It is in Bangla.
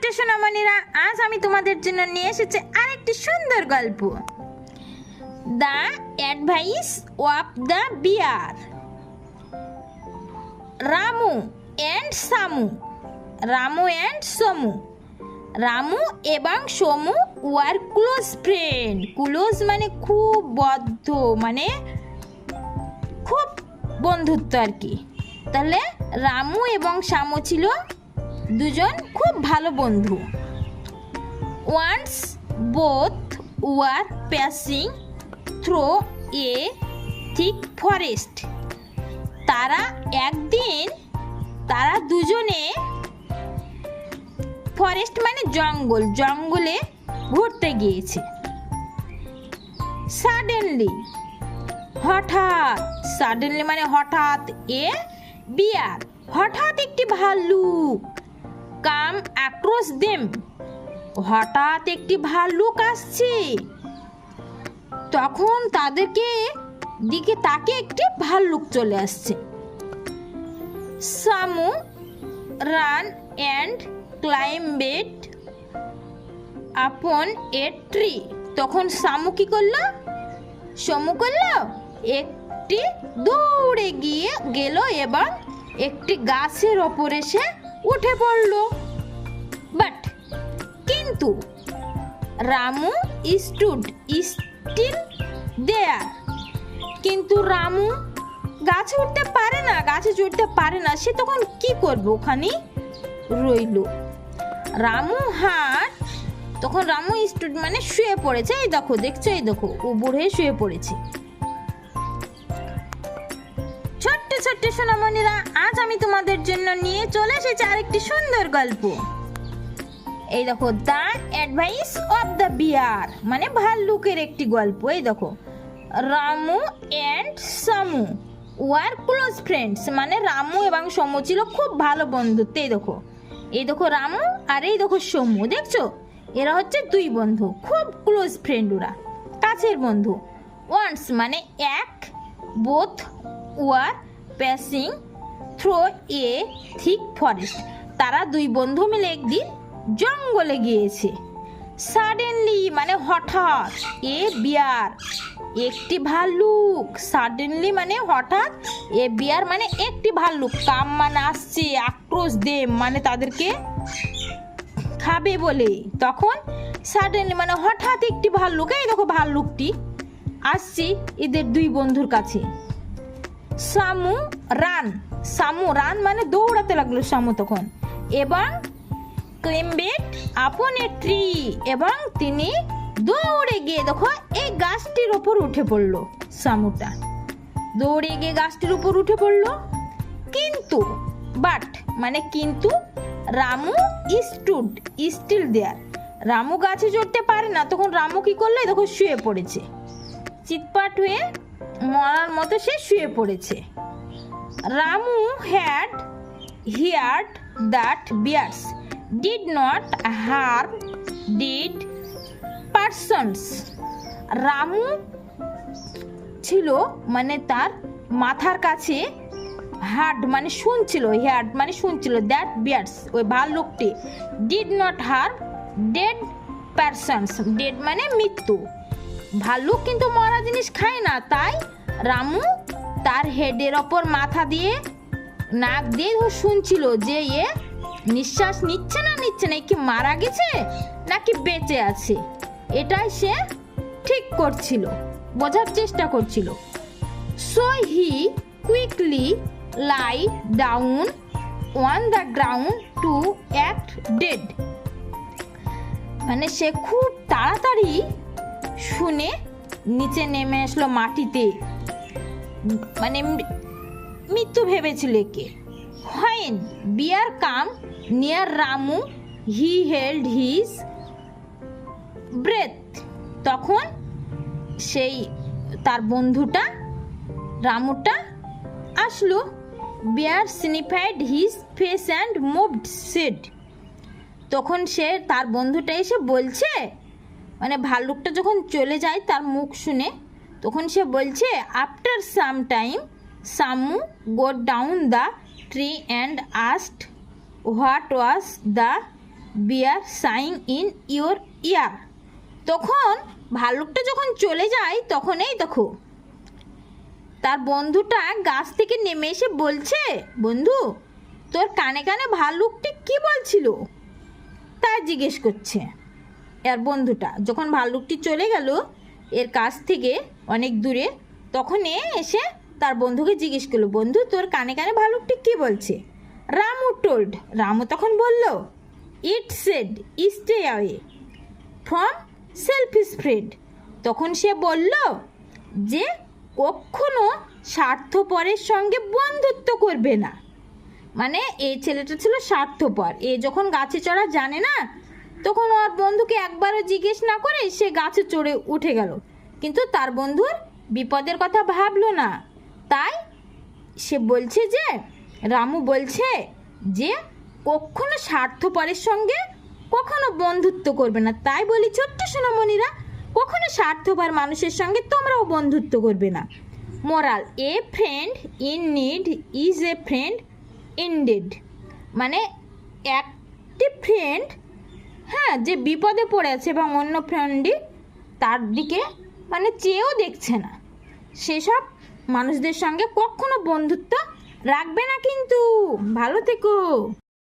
ছোট্ট সোনামণিরা, আজ আমি তোমাদের জন্য নিয়ে এসেছি আরেকটি সুন্দর গল্প, the advice of the bear. Ramu and Samu. Ramu and Somu. Ramu এবং Somu were close friend. Close মানে খুব বদ্ধ, মানে খুব বন্ধুত্ব আর কি। তাহলে রামু এবং শামু ছিল দুজন খুব ভালো বন্ধু। Once both were passing through a thick forest. তারা দুজনে ফরেস্ট মানে জঙ্গলে ঘুরতে গিয়েছে। সাডেনলি মানে হঠাৎ, এ বিয়ার হঠাৎ একটি ভাল্লুক। কাম অ্যাক্রস দেম, হঠাৎ একটি ভাল্লুক আসছে। তখন তাদেরকে দিকে তাকে একটি ভাল্লুক চলে আসছে। সামু রান অ্যান্ড ক্লাইম্বেড আপন এ ট্রি। তখন সমু করলো একটি দৌড়ে গিয়ে গেল এবং একটি গাছের ওপরে সে উঠে পড়ল। কিন্তু রামু স্টুড স্টিল দেয়ার। কিন্তু রামু গাছে চড়তে পারে না। সে তখন কি করবে, ওখানেই রইল। তখন রামু স্টুড মানে শুয়ে পড়েছে। এই দেখো ও বুড়ে শুয়ে পড়েছে। ছোট্ট সোনামণিরা, আজ আমি তোমাদের জন্য নিয়ে চলে এসেছি আরেকটি সুন্দর গল্প। এই দেখো, the advice of the bear মানে ভাল্লুকের একটি গল্প। এই দেখো, Ramu and Samu were close friends মানে রামু এবং সমু ছিল খুব ভালো বন্ধুত্ব। এই দেখো রামু আর এই দেখো সমু, দেখছো এরা হচ্ছে দুই বন্ধু, খুব ক্লোজ ফ্রেন্ড, ওরা কাছের বন্ধু। ওয়ান্স মানে এক, both were passing through a thick forest. তারা দুই বন্ধু মিলে একদিন জঙ্গলে গিয়েছে। সাডেনলি মানে হঠাৎ, এ বিয়ার একটি ভাল্লুক। সাডেনলি মানে হঠাৎ, এ বিয়ার মানে একটি ভাল্লুক। কাম মানে আসছে, আক্রোশ দেম মানে তাদেরকে খাবে বলে। তখন সাডেনলি মানে হঠাৎ একটি ভাল্লুক, এই দেখো ভাল্লুকটি আসছে এদের দুই বন্ধুর কাছে। সামু রান মানে দৌড়াতে লাগলো সামু তখন, এবং ক্লাইম্বেড আপন এ ট্রি এবং তিনি দৌড়ে গিয়ে দেখো এই গাছটির উপর উঠে পড়লো। সামুটা দৌড়ে গিয়ে গাছটির উপর উঠে পড়লো। কিন্তু Ramu stood still there. Ramu গাছে চড়তে পারে না। তখন রামু কি করলো, দেখো শুয়ে পড়েছে, চিৎপাট হয়ে মরার মতো সে শুয়ে পড়েছে। Ramu had heard that bears did not harm did persons. Ramu ছিল মানে তার মাথার কাছে, হার্ড মানে শুনছিল, দ্যাট বিয়ার্স ওই ভাল্লুকটি did not harm dead persons. Dead মানে মৃত্যু। ভাল্লুক কিন্তু মরা জিনিস খায় না। তাই রামু তার হেডের ওপর মাথা দিয়ে নাক দিয়ে শুনছিল যে এ নিঃশ্বাস নিচ্ছে না কি মারা গেছে নাকি বেঁচে আছে। এটাই সে ঠিক করছিল, বোঝার চেষ্টা করছিল। So he quickly lie down on the ground to act dead. মানে সে খুব তাড়াতাড়ি শুনে নিচে নেমে আসলো মাটিতে, মানে মৃত্যু ভেবেছিল একে। When bear come near Ramu, he held his breath. তখন সেই তার বন্ধুটা রামুটা আসলো। bear sniffed his face and moved said. তখন তার বন্ধুটা এসে বলছে, মানে ভাল্লুকটা যখন চলে যায় তার মুখ শুনে, তখন সে বলছে, after some time Samu go down the tree and asked what was the bear saying in your ear. তখন ভাল্লুকটা যখন চলে যায় তখন এই দেখো তার বন্ধুটা গাছ থেকে নেমে এসে বলছে, বন্ধু তোর কানে কানে ভাল্লুকটি কি বলছিল, তা জিজ্ঞেস করছে। এর বন্ধুটা যখন ভাল্লুকটি চলে গেল এর কাছ থেকে অনেক দূরে, তখন এ এসে তার বন্ধুকে জিজ্ঞেস করলো, বন্ধু তোর কানে কানে ভাল্লুকটি কি বলছে। রামু টোল্ড, রামু তখন বলল, it said stay away from selfish friend. তখন সে বলল যে কখনো স্বার্থপরের সঙ্গে বন্ধুত্ব করবে না। মানে এই ছেলেটা ছিল স্বার্থপর, এ যখন গাছে চড়া জানে না তখন ওর বন্ধুকে একবারও জিজ্ঞেস না করে সে গাছে চড়ে উঠে গেল, কিন্তু তার বন্ধুর বিপদের কথা ভাবলো না। তাই সে বলছে যে রামু বলছে যে কখনো স্বার্থপরের সঙ্গে কখনো বন্ধুত্ব করবে না। তাই বলি ছোট্ট সোনামণিরা, কখনো স্বার্থপর মানুষের সঙ্গে তোমরাও বন্ধুত্ব করবে না। Moral, a friend in need is a friend indeed. মানে একটি ফ্রেন্ড, হ্যাঁ, যে বিপদে পড়ে আছে এবং অন্য ফ্রেন্ডই তার দিকে মানে চেয়েও দেখছে না, সেসব মানুষদের সঙ্গে কখনো বন্ধুত্ব রাখবে না। কিন্তু ভালো থেকো।